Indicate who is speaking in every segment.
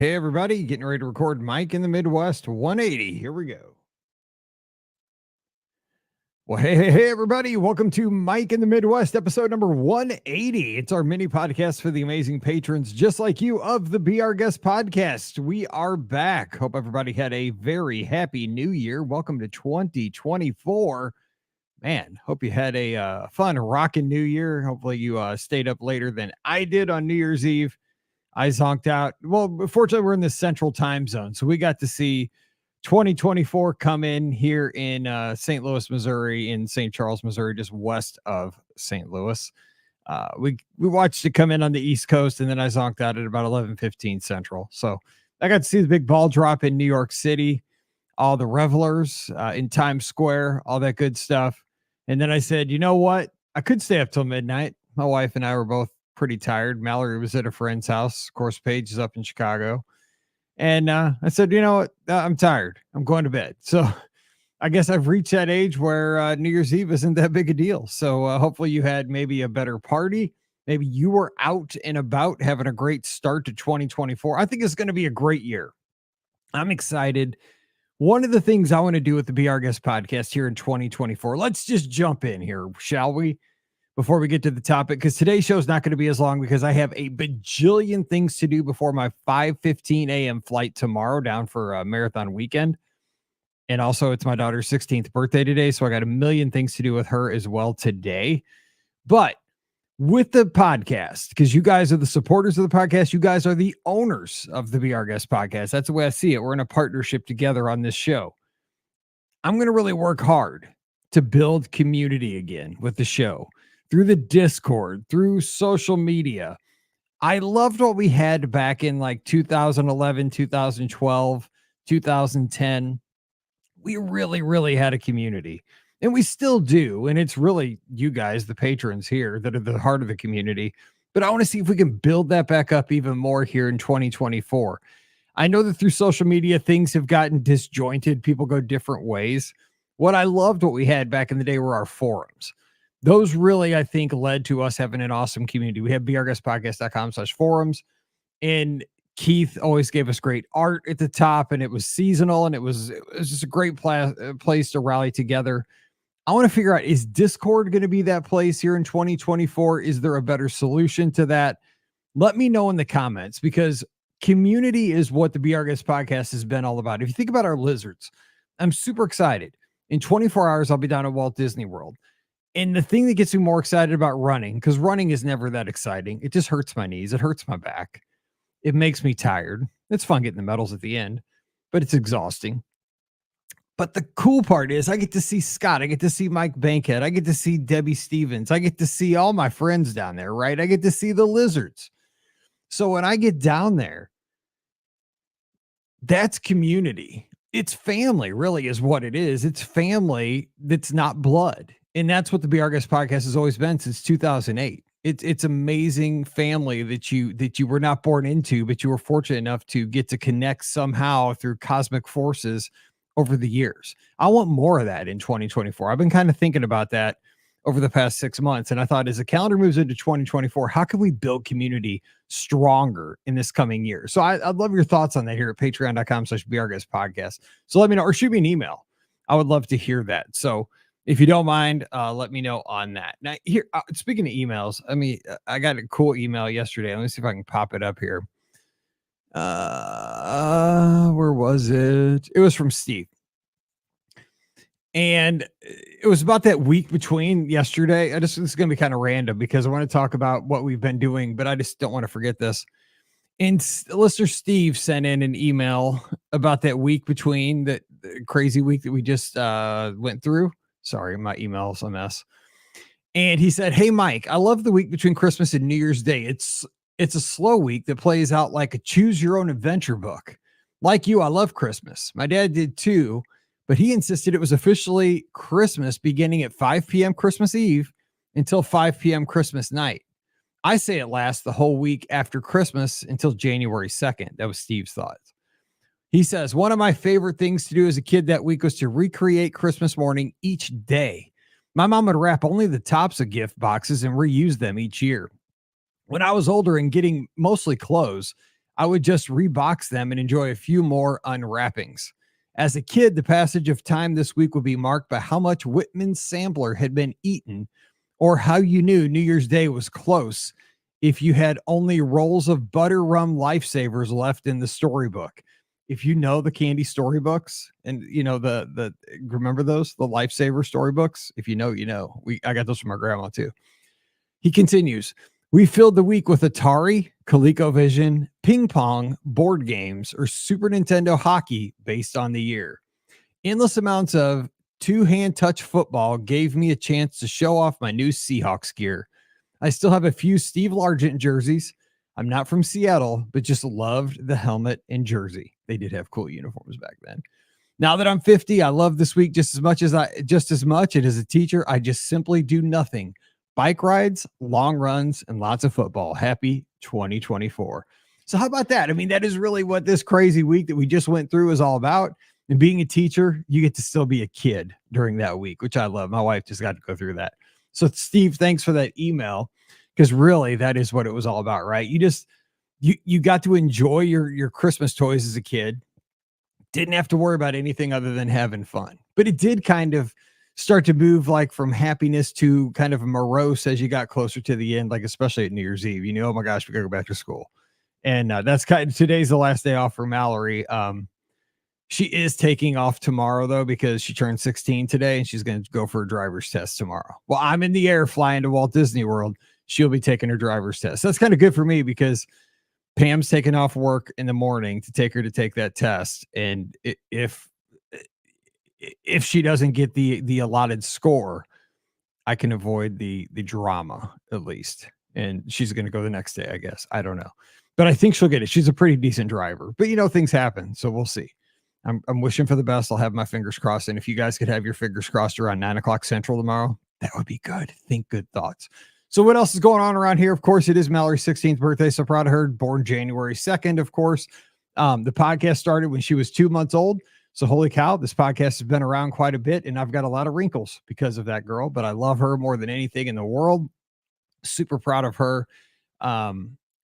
Speaker 1: Hey, everybody, getting ready to record Mike in the Midwest 180. Here we go. Well, hey, everybody. Welcome to Mike in the Midwest, episode number 180. It's our mini podcast for the amazing patrons just like you of the Be Our Guest podcast. We are back. Hope everybody had a very happy new year. Welcome to 2024. Man, hope you had a fun, rocking new year. Hopefully you stayed up later than I did on New Year's Eve. I zonked out. Well, fortunately, we're in the central time zone, so we got to see 2024 come in here in St. Louis, Missouri, in St. Charles, Missouri, just west of St. Louis. We watched it come in on the East Coast, and then I zonked out at about 11:15 Central. So I got to see the big ball drop in New York City, all the revelers in Times Square, all that good stuff. And then I said, you know what? I could stay up till midnight. My wife and I were both pretty tired. Mallory was at a friend's house. Of course, Paige is up in Chicago. And I said, you know what? I'm tired. I'm going to bed. So I guess I've reached that age where New Year's Eve isn't that big a deal. So hopefully you had maybe a better party. Maybe you were out and about having a great start to 2024. I think it's going to be a great year. I'm excited. One of the things I want to do with the Be Our Guest podcast here in 2024, let's just jump in here, shall we? Before we get to the topic, because today's show is not going to be as long because I have a bajillion things to do before my 5:15 a.m. flight tomorrow down for a marathon weekend. And also it's my daughter's 16th birthday today, so I got a million things to do with her as well today. But with the podcast, because you guys are the supporters of the podcast, you guys are the owners of the Be Our Guest podcast. That's the way I see it. We're in a partnership together on this show. I'm going to really work hard to build community again with the show. Through the Discord, through social media. I loved what we had back in like 2011, 2012, 2010. We really had a community, and we still do. And it's really you guys, the patrons here, that are the heart of the community. But I want to see if we can build that back up even more here in 2024. I know that through social media, things have gotten disjointed. People go different ways. What I loved what we had back in the day were our forums. Those really, I think, led to us having an awesome community. We have beourguestpodcast.com/forums, and Keith always gave us great art at the top, and it was seasonal, and it was just a great place to rally together. I want to figure out, is Discord going to be that place here in 2024? Is there a better solution to that? Let me know in the comments, because community is what the Be Our Guest podcast has been all about. If you think about our lizards, I'm super excited. In 24 hours, I'll be down at Walt Disney World. And the thing that gets me more excited about running, because running is never that exciting. It just hurts my knees. It hurts my back. It makes me tired. It's fun getting the medals at the end, but it's exhausting. But the cool part is I get to see Scott. I get to see Mike Bankhead. I get to see Debbie Stevens. I get to see all my friends down there, right? I get to see the lizards. So when I get down there, that's community. It's family, really, is what it is. It's family that's not blood. And that's what the Be Our Guest podcast has always been since 2008. It's amazing family that you were not born into, but you were fortunate enough to get to connect somehow through cosmic forces over the years. I want more of that in 2024. I've been kind of thinking about that over the past 6 months. And I thought, as the calendar moves into 2024, how can we build community stronger in this coming year? So I'd love your thoughts on that here at patreon.com/beourguestpodcast. So let me know, or shoot me an email. I would love to hear that. So if you don't mind, let me know on that. Now, here, speaking of emails, I got a cool email yesterday. Let me see if I can pop it up here. Where was it? It was from Steve. And it was about that week between yesterday. This is going to be kind of random because I want to talk about what we've been doing, but I just don't want to forget this. And listener Steve sent in an email about that week between the crazy week that we just went through. Sorry, my email's a mess. And he said, "Hey, Mike, I love the week between Christmas and New Year's Day. It's a slow week that plays out like a choose your own adventure book. Like you, I love Christmas. My dad did too, but he insisted it was officially Christmas beginning at 5 p.m. Christmas Eve until 5 p.m. Christmas night. I say it lasts the whole week after Christmas until January 2nd. That was Steve's thoughts. He says, one of my favorite things to do as a kid that week was to recreate Christmas morning each day. My mom would wrap only the tops of gift boxes and reuse them each year. When I was older and getting mostly clothes, I would just rebox them and enjoy a few more unwrappings. As a kid, the passage of time this week would be marked by how much Whitman's sampler had been eaten, or how you knew New Year's Day was close if you had only rolls of butter rum lifesavers left in the storybook. If you know the candy storybooks, and you know the remember those, the lifesaver storybooks, if you know, you know. I got those from my grandma too. He continues, we filled the week with Atari, ColecoVision, ping pong, board games, or Super Nintendo hockey based on the year. Endless amounts of two-hand touch football gave me a chance to show off my new Seahawks gear. I still have a few Steve Largent jerseys. I'm not from Seattle, but just loved the helmet and jersey. They did have cool uniforms back then. Now that I'm 50, I love this week just as much. And as a teacher, I just simply do nothing. Bike rides, long runs, and lots of football. Happy 2024. So how about that? I mean, that is really what this crazy week that we just went through is all about. And being a teacher, you get to still be a kid during that week, which I love. My wife just got to go through that. So Steve, thanks for that email, because really that is what it was all about, right? You got to enjoy your Christmas toys as a kid. Didn't have to worry about anything other than having fun. But it did kind of start to move like from happiness to kind of morose as you got closer to the end, like especially at New Year's Eve. You know, oh my gosh, we gotta go back to school. And that's kind of, today's the last day off for Mallory. She is taking off tomorrow though, because she turned 16 today and she's going to go for a driver's test tomorrow. Well, I'm in the air flying to Walt Disney World. She'll be taking her driver's test. So that's kind of good for me because Pam's taking off work in the morning to take her to take that test. And if she doesn't get the allotted score, I can avoid the drama at least. And she's going to go the next day, I guess. I don't know. But I think she'll get it. She's a pretty decent driver. But, you know, things happen. So we'll see. I'm wishing for the best. I'll have my fingers crossed. And if you guys could have your fingers crossed around 9 o'clock Central tomorrow, that would be good. Think good thoughts. So what else is going on around here? Of course, it is Mallory's 16th birthday. So proud of her. Born January 2nd, of course. The podcast started when she was 2 months old. So holy cow, this podcast has been around quite a bit. And I've got a lot of wrinkles because of that girl. But I love her more than anything in the world. Super proud of her.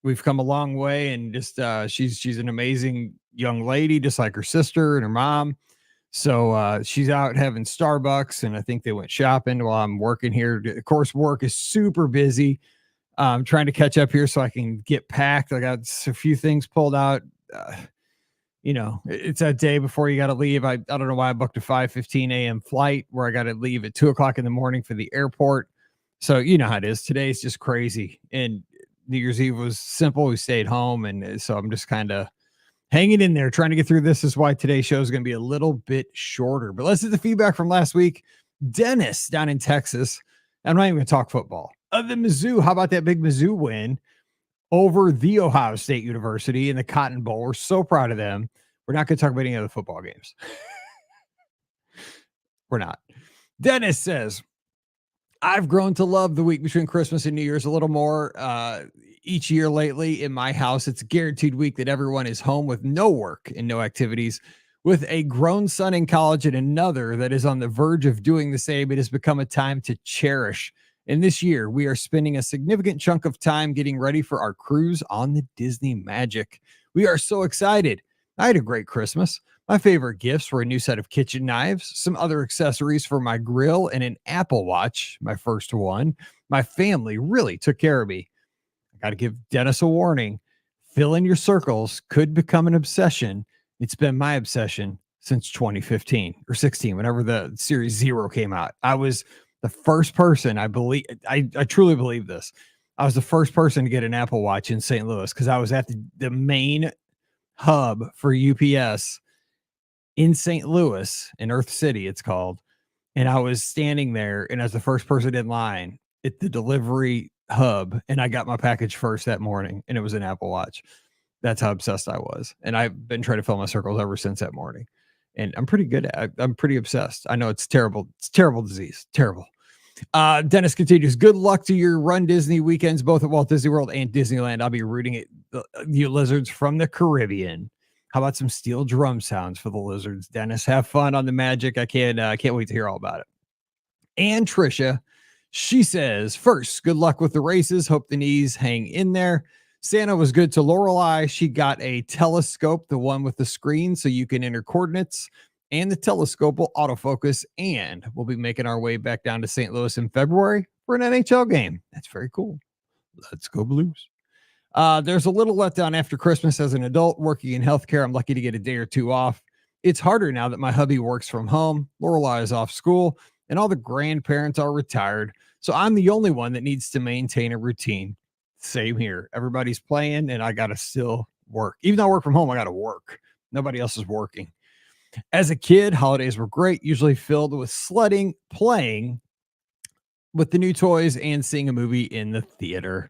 Speaker 1: We've come a long way, and just she's an amazing young lady, just like her sister and her mom. So she's out having Starbucks, and I think they went shopping while I'm working here. Of course, work is super busy. I'm trying to catch up here so I can get packed. I got a few things pulled out. You know, it's that day before you got to leave. I don't know why I booked a 5:15 a.m. flight where I got to leave at 2 o'clock in the morning for the airport. So you know how it is. Today's just crazy. And New Year's Eve was simple. We stayed home. And so I'm just kind of hanging in there, trying to get through this. Is why today's show is going to be a little bit shorter. But let's do the feedback from last week. Dennis down in Texas. I'm not even going to talk football. The Mizzou, how about that big Mizzou win over the Ohio State University in the Cotton Bowl? We're so proud of them. We're not going to talk about any other football games. We're not. Dennis says, I've grown to love the week between Christmas and New Year's a little more each year lately. In my house, it's a guaranteed week that everyone is home with no work and no activities. With a grown son in college and another that is on the verge of doing the same, it has become a time to cherish. And this year, we are spending a significant chunk of time getting ready for our cruise on the Disney Magic. We are so excited. I had a great Christmas. My favorite gifts were a new set of kitchen knives, some other accessories for my grill, and an Apple Watch, my first one. My family really took care of me. I got to give Dennis a warning. Fill in your circles could become an obsession. It's been my obsession since 2015 or 16, whenever the Series 0 came out. I was the first person, I truly believe this. I was the first person to get an Apple Watch in St. Louis because I was at the main hub for UPS in St. Louis, in Earth City, it's called. And I was standing there, and as the first person in line at the delivery hub, and I got my package first that morning, and it was an Apple Watch. That's how obsessed I was. And I've been trying to fill my circles ever since that morning. And I'm pretty good at it. I'm pretty obsessed. I know it's terrible. It's terrible disease. Terrible. Dennis continues. Good luck to your Run Disney weekends, both at Walt Disney World and Disneyland. I'll be rooting at you lizards from the Caribbean. How about some steel drum sounds for the lizards? Dennis, have fun on the Magic. I can't wait to hear all about it. And Trisha, she says, first, good luck with the races. Hope the knees hang in there. Santa was good to Lorelei. She got a telescope, the one with the screen, so you can enter coordinates, and the telescope will autofocus. And we'll be making our way back down to St. Louis in February for an NHL game. That's very cool. Let's go Blues. There's a little letdown after Christmas as an adult working in healthcare. I'm lucky to get a day or two off. It's harder now that my hubby works from home. Lorelei is off school, and all the grandparents are retired. So I'm the only one that needs to maintain a routine. Same here. Everybody's playing, and I got to still work. Even though I work from home, I got to work. Nobody else is working. As a kid, holidays were great, usually filled with sledding, playing with the new toys, and seeing a movie in the theater.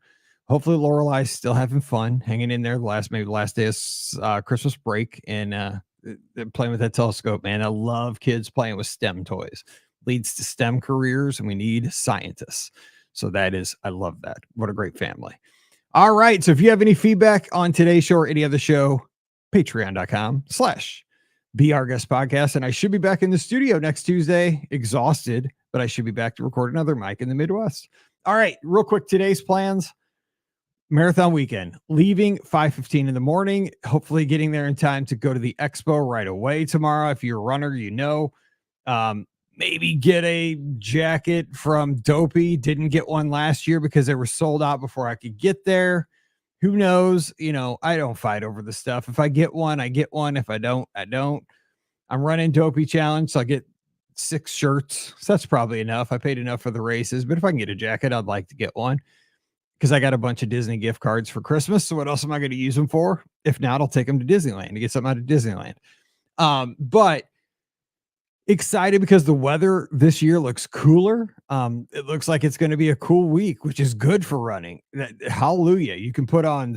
Speaker 1: Hopefully Lorelei's still having fun, hanging in there maybe the last day of Christmas break, and playing with that telescope, man. I love kids playing with STEM toys. Leads to STEM careers, and we need scientists. So I love that. What a great family. All right. So if you have any feedback on today's show or any other show, patreon.com/Be Our Guest Podcast. And I should be back in the studio next Tuesday, exhausted, but I should be back to record another Mike in the Midwest. All right. Real quick, today's plans. Marathon weekend, leaving 5:15 in the morning, hopefully getting there in time to go to the expo right away tomorrow. If you're a runner, maybe get a jacket from Dopey. Didn't get one last year because they were sold out before I could get there. Who knows? I don't fight over the stuff. If I get one, I get one. If I don't, I don't. I'm running Dopey Challenge, so I get 6 shirts. So that's probably enough. I paid enough for the races, but if I can get a jacket, I'd like to get one, because I got a bunch of Disney gift cards for Christmas. So what else am I going to use them for? If not, I'll take them to Disneyland to get something out of Disneyland. But excited because the weather this year looks cooler. It looks like it's going to be a cool week, which is good for running. Hallelujah. You can put on,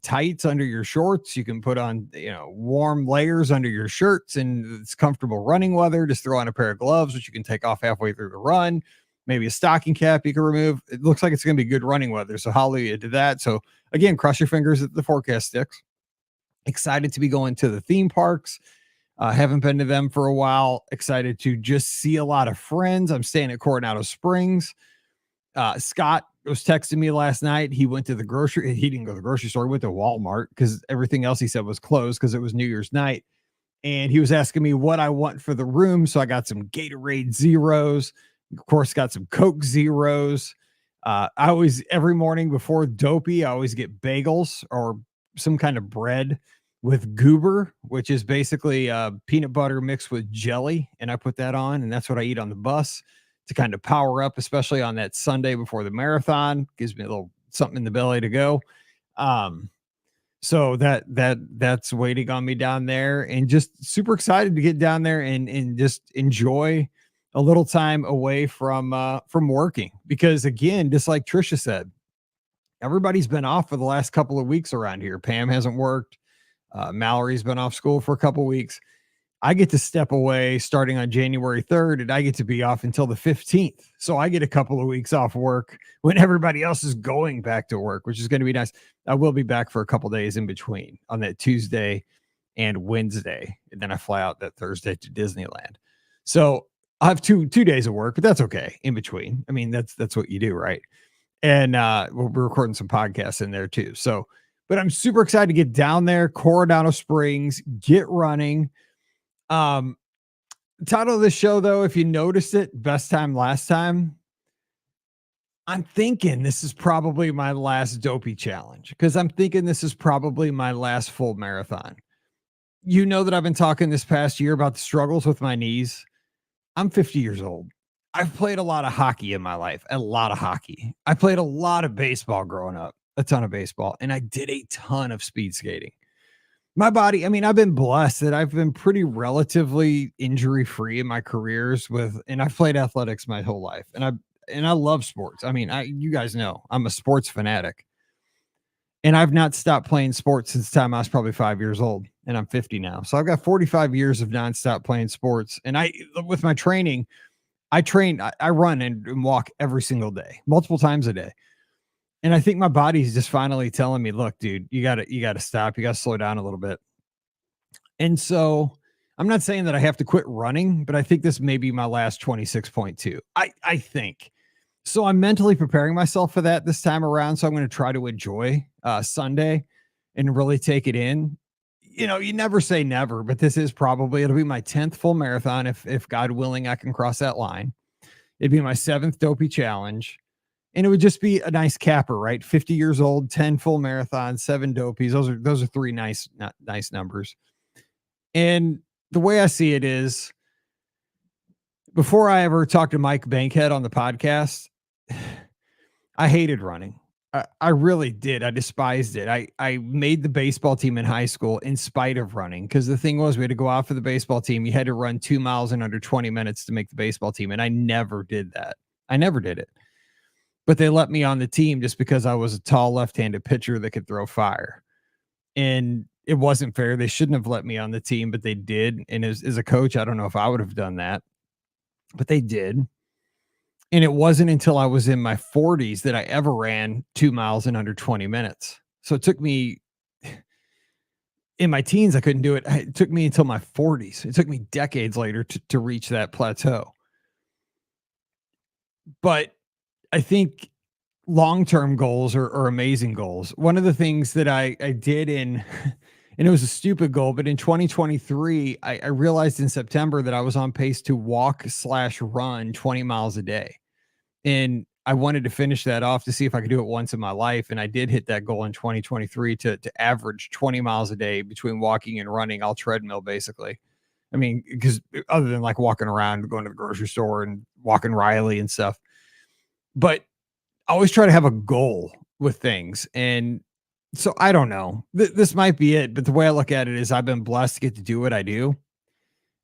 Speaker 1: tights under your shorts. You can put on, warm layers under your shirts, and it's comfortable running weather. Just throw on a pair of gloves, which you can take off halfway through the run. Maybe a stocking cap you can remove. It looks like it's going to be good running weather. So hallelujah to that. So again, cross your fingers that the forecast sticks. Excited to be going to the theme parks. Haven't been to them for a while. Excited to just see a lot of friends. I'm staying at Coronado Springs. Scott was texting me last night. He went to the grocery. He didn't go to the grocery store. He went to Walmart because everything else he said was closed because it was New Year's night. And he was asking me what I want for the room. So I got some Gatorade Zeros. Of course, got some Coke Zeros. Every morning before Dopey, I always get bagels or some kind of bread with goober, which is basically peanut butter mixed with jelly. And I put that on, and that's what I eat on the bus to kind of power up, especially on that Sunday before the marathon. Gives me a little something in the belly to go. So that's waiting on me down there, and just super excited to get down there and just enjoy a little time away from working, because again, just like Trisha said, everybody's been off for the last couple of weeks around here. Pam hasn't worked. Mallory's been off school for a couple of weeks. I get to step away starting on January 3rd, and I get to be off until the 15th. So I get a couple of weeks off work when everybody else is going back to work, which is going to be nice. I will be back for a couple of days in between on that Tuesday and Wednesday. And then I fly out that Thursday to Disneyland. So I have two days of work, but that's okay in between. I mean, that's what you do, right? And we'll be recording some podcasts in there too. So, but I'm super excited to get down there, Coronado Springs, get running. Title of the show, though, if you noticed it, best time, last time. I'm thinking this is probably my last Dopey challenge, because I'm thinking this is probably my last full marathon. You know that I've been talking this past year about the struggles with my knees. I'm 50 years old. I've played a lot of hockey in my life, a lot of hockey. I played a lot of baseball growing up, a ton of baseball, and I did a ton of speed skating. My body, I mean, I've been blessed that I've been pretty relatively injury-free in my careers and I've played athletics my whole life, and I love sports. I mean, you guys know I'm a sports fanatic, and I've not stopped playing sports since the time I was probably 5 years old, and I'm 50 now. So I've got 45 years of nonstop playing sports. And with my training, I run and walk every single day, multiple times a day. And I think my body's just finally telling me, look, dude, you gotta stop. You gotta slow down a little bit. And so I'm not saying that I have to quit running, but I think this may be my last 26.2. I think. So I'm mentally preparing myself for that this time around. So I'm going to try to enjoy Sunday and really take it in. You know, you never say never, but this is probably, it'll be my 10th full marathon. If God willing, I can cross that line. It'd be my 7th dopey challenge. And it would just be a nice capper, right? 50 years old, 10 full marathons, 7 dopies. Those are three nice numbers. And the way I see it is, before I ever talked to Mike Bankhead on the podcast, I hated running. I really did. I despised it. I made the baseball team in high school in spite of running, because the thing was, we had to go out for the baseball team. You had to run 2 miles in under 20 minutes to make the baseball team. And I never did that. I never did it. But they let me on the team just because I was a tall left-handed pitcher that could throw fire. And it wasn't fair. They shouldn't have let me on the team, but they did. And as a coach, I don't know if I would have done that, but they did. And it wasn't until I was in my 40s that I ever ran 2 miles in under 20 minutes. So it took me, in my teens, I couldn't do it. It took me until my 40s. It took me decades later to reach that plateau. But I think long-term goals are amazing goals. One of the things that I did and it was a stupid goal, but in 2023, I realized in September that I was on pace to walk/run 20 miles a day. And I wanted to finish that off to see if I could do it once in my life. And I did hit that goal in 2023 to average 20 miles a day between walking and running, all treadmill, basically. I mean, because other than like walking around, going to the grocery store and walking Riley and stuff. But I always try to have a goal with things. And so I don't know. This might be it. But the way I look at it is, I've been blessed to get to do what I do.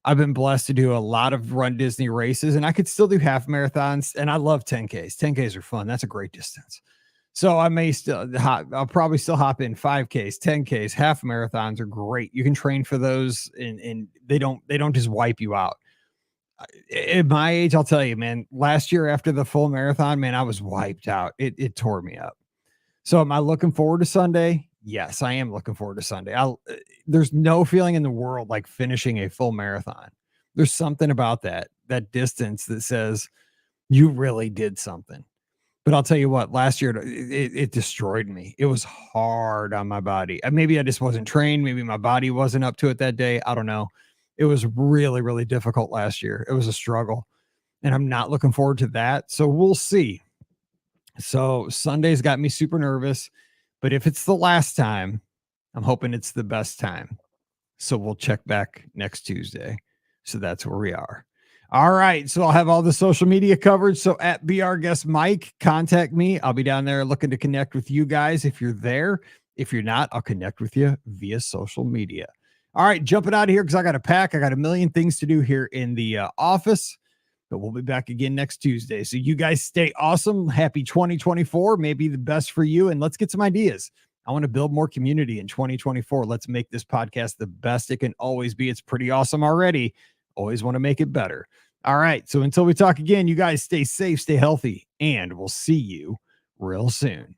Speaker 1: I've been blessed to do a lot of Run Disney races, and I could still do half marathons. And I love 10Ks. 10Ks are fun. That's a great distance. So I may still I'll probably still hop in 5Ks, 10Ks, half marathons are great. You can train for those, and they don't just wipe you out. At my age, I'll tell you, man, last year after the full marathon, man, I was wiped out. It tore me up. So am I looking forward to Sunday? Yes, I am looking forward to Sunday. There's no feeling in the world like finishing a full marathon. There's something about that distance that says you really did something. But I'll tell you what, last year, it destroyed me. It was hard on my body. Maybe I just wasn't trained. Maybe my body wasn't up to it that day. I don't know. It was really, really difficult last year. It was a struggle, and I'm not looking forward to that. So we'll see. So Sunday's got me super nervous, but if it's the last time, I'm hoping it's the best time. So we'll check back next Tuesday. So that's where we are. All right. So I'll have all the social media covered. So at BR Guest Mike, contact me. I'll be down there looking to connect with you guys if you're there. If you're not, I'll connect with you via social media. All right. Jumping out of here because I got to pack. I got a million things to do here in the office. But we'll be back again next Tuesday. So you guys stay awesome. Happy 2024. Maybe the best for you. And let's get some ideas. I want to build more community in 2024. Let's make this podcast the best it can always be. It's pretty awesome already. Always want to make it better. All right. So until we talk again, you guys stay safe, stay healthy, and we'll see you real soon.